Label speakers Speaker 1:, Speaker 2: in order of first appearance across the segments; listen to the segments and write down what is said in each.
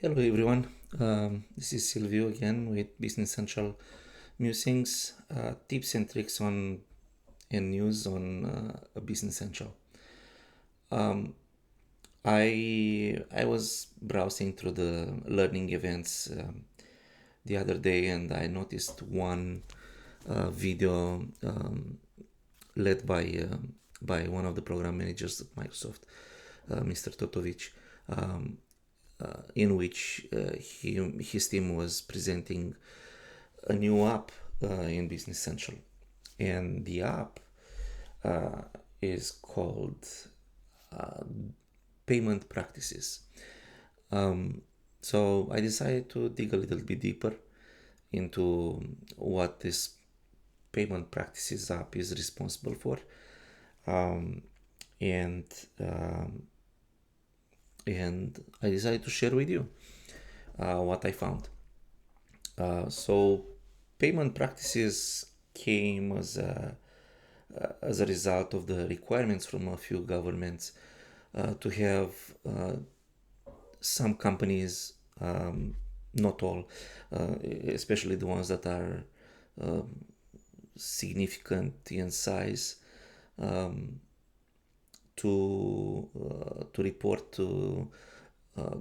Speaker 1: Hello everyone, this is Silvio again with Business Central musings, tips and tricks on and news on Business Central. I was browsing through the learning events the other day and I noticed one video led by one of the program managers at Microsoft, Mr. Totovic, in which his team was presenting a new app in Business Central, and the app uh, is called Payment Practices. So I decided to dig a little bit deeper into what this Payment Practices app is responsible for, um, and um, and I decided to share with you what I found. So payment practices came as a result of the requirements from a few governments to have some companies, not all, especially the ones that are significant in size, to report to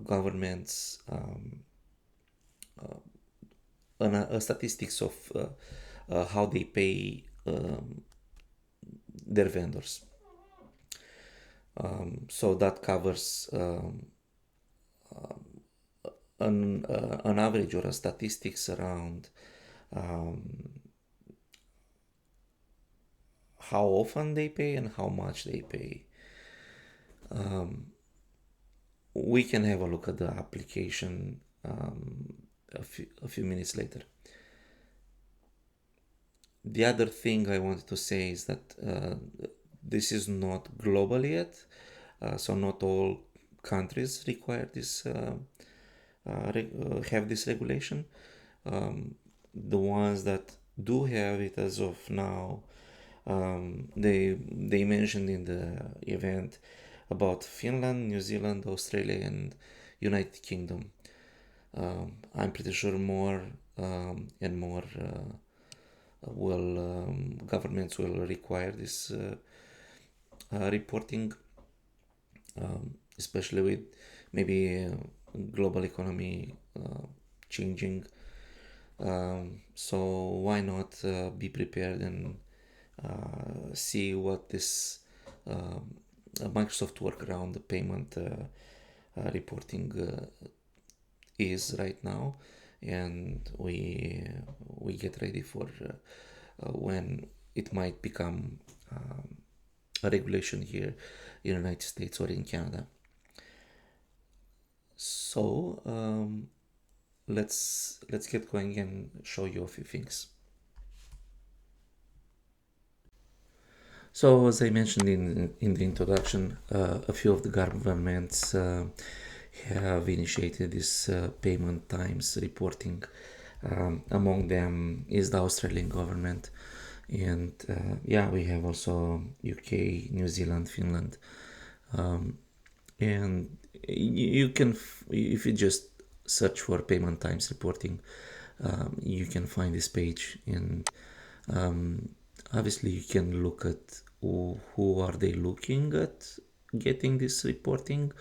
Speaker 1: governments a statistics of how they pay their vendors. So that covers an average or a statistics around how often they pay and how much they pay. We can have a look at the application a few minutes later. The other thing I wanted to say is that this is not global yet, so not all countries require this have this regulation. The ones that do have it as of now, they mentioned in the event about Finland, New Zealand, Australia, and United Kingdom. I'm pretty sure more and more will governments will require this reporting, especially with maybe global economy changing. So why not be prepared and see what this Microsoft workaround the payment reporting is right now, and we get ready for when it might become a regulation here in the United States or in Canada. So let's get going and show you a few things. So as I mentioned in the introduction, a few of the governments have initiated this payment times reporting. Among them is the Australian government, and yeah, we have also UK, New Zealand, Finland, and you can, if you just search for payment times reporting, you can find this page, and obviously you can look at who are they looking at getting this reporting,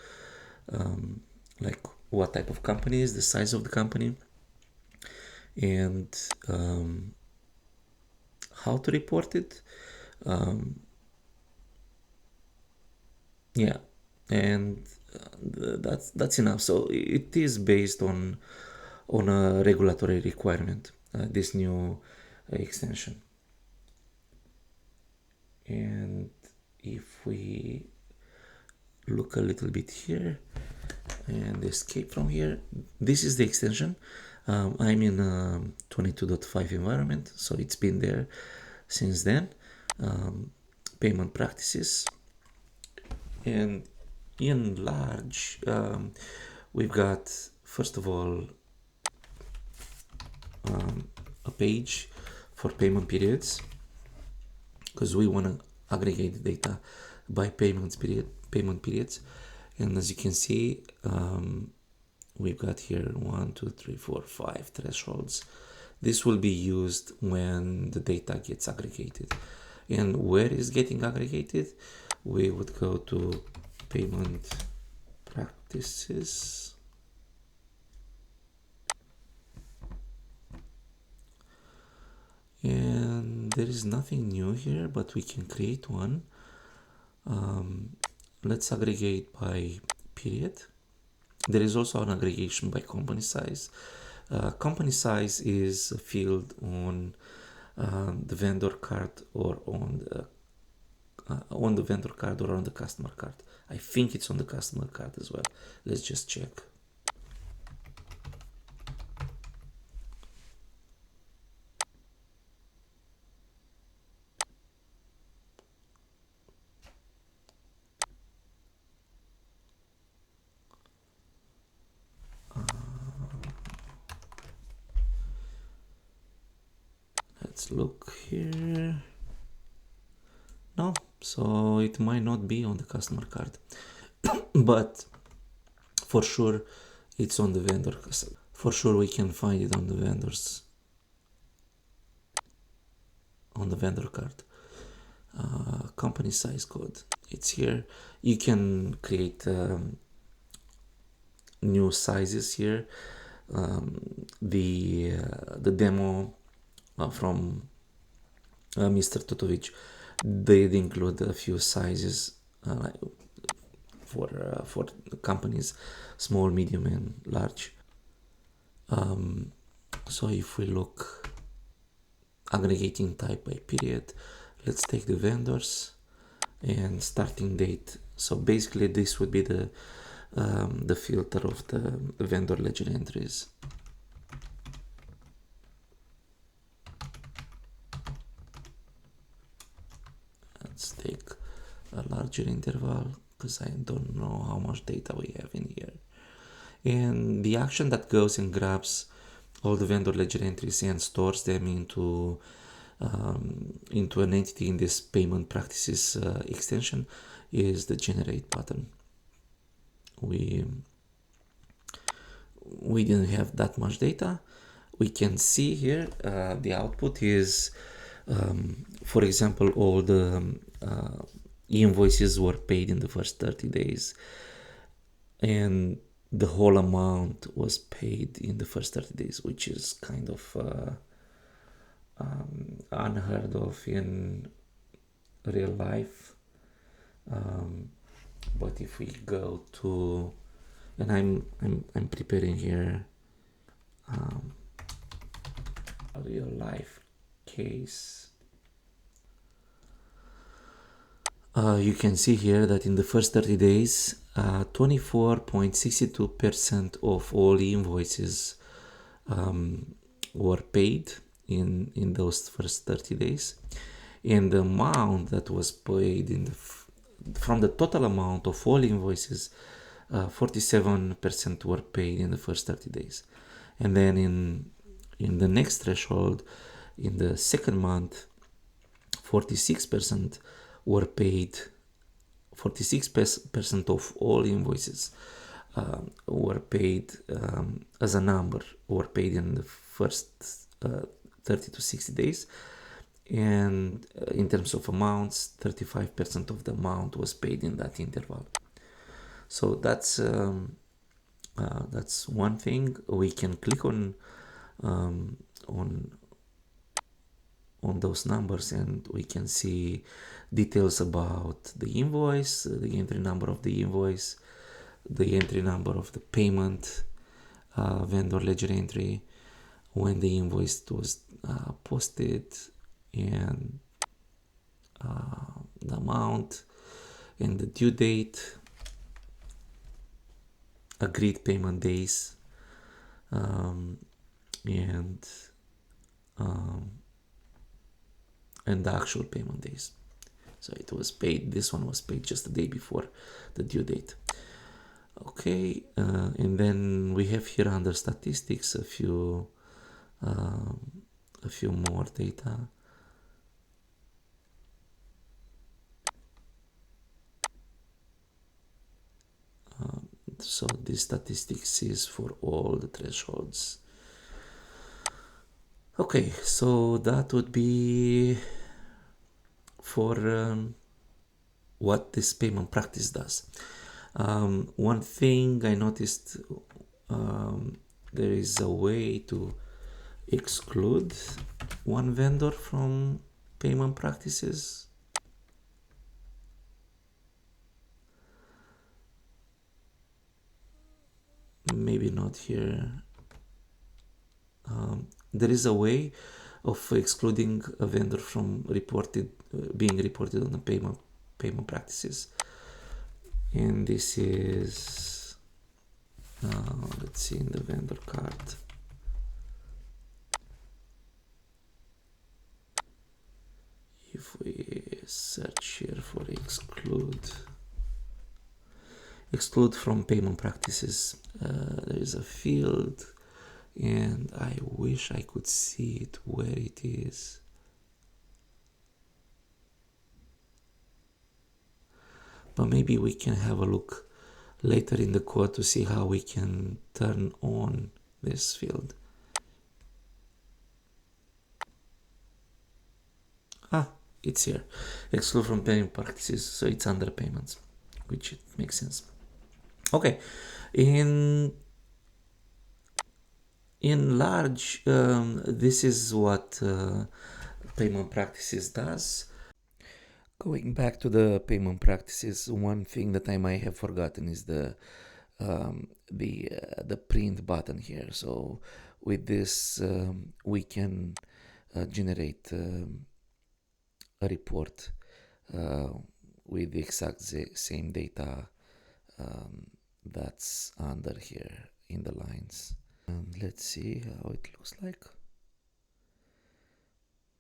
Speaker 1: like what type of company is the size of the company, and how to report it. Yeah, and that's enough. So it is based on a regulatory requirement, this new extension. And if we look a little bit here and escape from here, this is the extension. I'm in a 22.5 environment, so it's been there since then. Payment practices, and in large, we've got, first of all, a page for payment periods, because we want to aggregate the data by payment periods. And as you can see, we've got here 1, 2, 3, 4, 5 thresholds. This will be used when the data gets aggregated. And where is getting aggregated? We would go to payment practices. And there is nothing new here, but we can create one. Let's aggregate by period. There is also an aggregation by company size. Company size is a field on the vendor card or on the vendor card or on the customer card. I think it's on the customer card as well. Let's just check. Let's look here. No, so it might not be on the customer card, but for sure it's on the vendor. For sure we can find it on the vendors, on the vendor card. Company size code, it's here. You can create new sizes here. The demo from Mr. Totovic did include a few sizes for companies, small, medium, and large. So if we look aggregating type by period, let's take the vendors and starting date. So basically this would be the filter of the vendor ledger entries. Let's take a larger interval because I don't know how much data we have in here. And the action that goes and grabs all the vendor ledger entries and stores them into an entity in this payment practices extension is the generate button. We didn't have that much data. We can see here the output is, for example, all the invoices were paid in the first 30 days, and the whole amount was paid in the first 30 days, which is kind of unheard of in real life. But if we go to, and I'm preparing here a real life case. You can see here that in the first 30 days, 24.62% of all invoices were paid in those first 30 days, and the amount that was paid from the total amount of all invoices, 47% were paid in the first 30 days. And then in the next threshold, in the second month, 46% were paid. 46% of all invoices were paid as a number, were paid in the first 30 to 60 days. And in terms of amounts, 35% of the amount was paid in that interval. So that's one thing. We can click on those numbers and we can see details about the invoice, the entry number of the invoice, the entry number of the payment, vendor ledger entry, when the invoice was posted, and the amount and the due date, agreed payment days, and the actual payment days. So it was paid, this one was paid just the day before the due date. Okay, and then we have here under statistics a few more data. So this statistics is for all the thresholds. Okay, so that would be for what this payment practice does. One thing I noticed, there is a way to exclude one vendor from payment practices. Maybe not here. There is a way of excluding a vendor from being reported on the payment practices, and this is let's see in the vendor card. If we search here for exclude from payment practices, there is a field, and I wish I could see it where it is. But maybe we can have a look later in the code to see how we can turn on this field. It's here. Exclude from payment practices, so it's under payments, which it makes sense. Okay, in large, this is what payment practices does. Going back to the payment practices, one thing that I might have forgotten is the print button here. So with this, we can generate a report with the exact same data that's under here in the lines. Let's see how it looks like.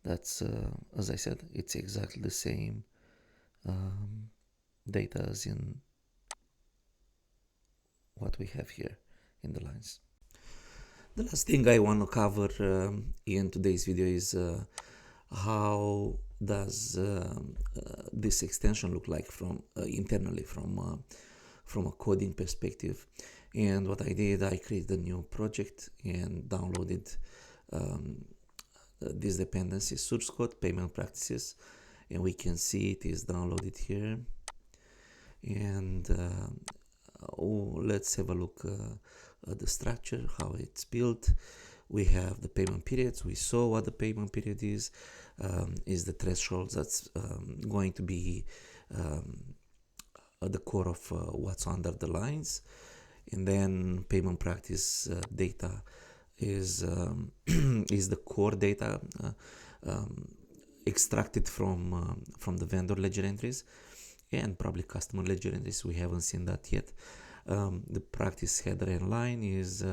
Speaker 1: That's as I said, it's exactly the same data as in what we have here in the lines. The last thing I want to cover in today's video is how does this extension look like from internally from a coding perspective. And what I did, I created a new project and downloaded this dependency, source code payment practices, and we can see it is downloaded here. And let's have a look at the structure, how it's built. We have the payment periods. We saw what the payment period is the threshold that's going to be at the core of what's under the lines. And then payment practice data is is the core data extracted from the vendor ledger entries and probably customer ledger entries. We haven't seen that yet. The practice header and line is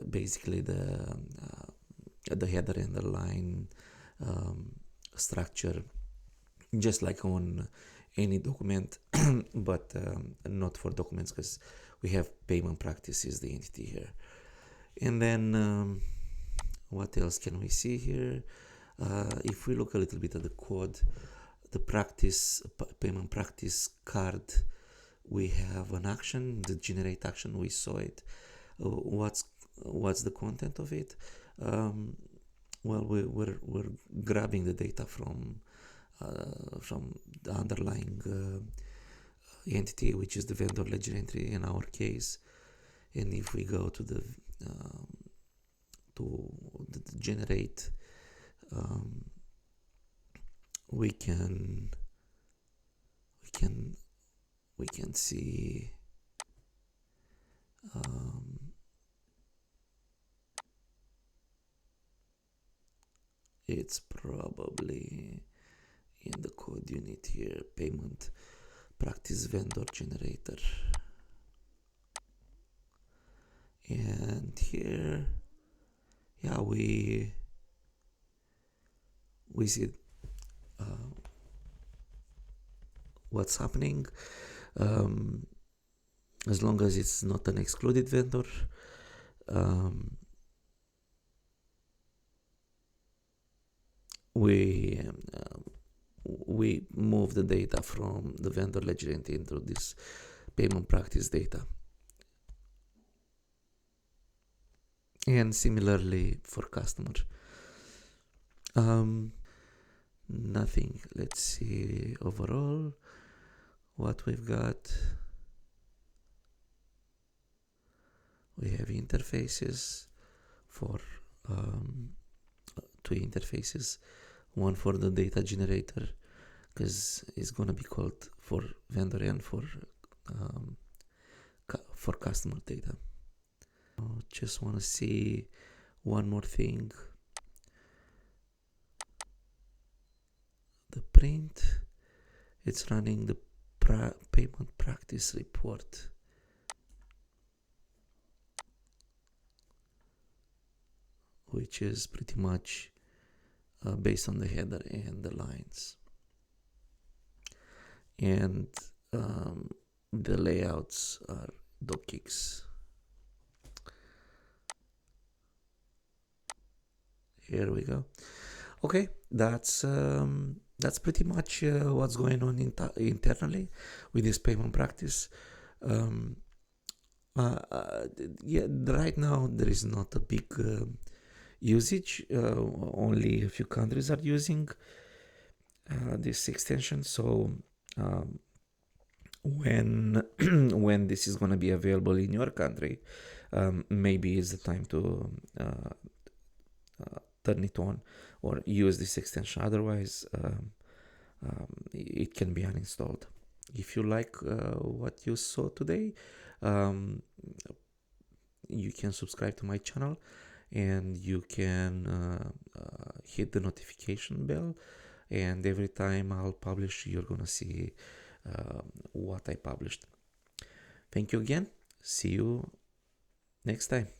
Speaker 1: basically the header and the line structure, just like on any document, but not for documents, because we have payment practice is the entity here. And then what else can we see here? If we look a little bit at the code, the payment practice card, we have an action, the generate action. We saw it. What's the content of it? Well, we're grabbing the data from the underlying entity, which is the vendor ledger entry in our case. And if we go to the generate, we can see it's probably in the code unit here, payment practice vendor generator. And here, yeah, we see what's happening. As long as it's not an excluded vendor, we move the data from the vendor ledger entry into this payment practice data. And similarly for customer. Nothing. Let's see overall what we've got. We have interfaces for two interfaces, one for the data generator, because it's gonna be called for vendor and for customer data. Just want to see one more thing. The print, it's running the payment practice report. Which is pretty much based on the header and the lines. And the layouts are docx. Here we go. Okay, that's pretty much what's going on internally with this payment practice. Yeah, right now there is not a big usage. Only a few countries are using this extension. So when when this is going to be available in your country, maybe it's the time to turn it on or use this extension. Otherwise, it can be uninstalled. If you like what you saw today, you can subscribe to my channel and you can hit the notification bell, and every time I'll publish, you're gonna see what I published. Thank you again. See you next time.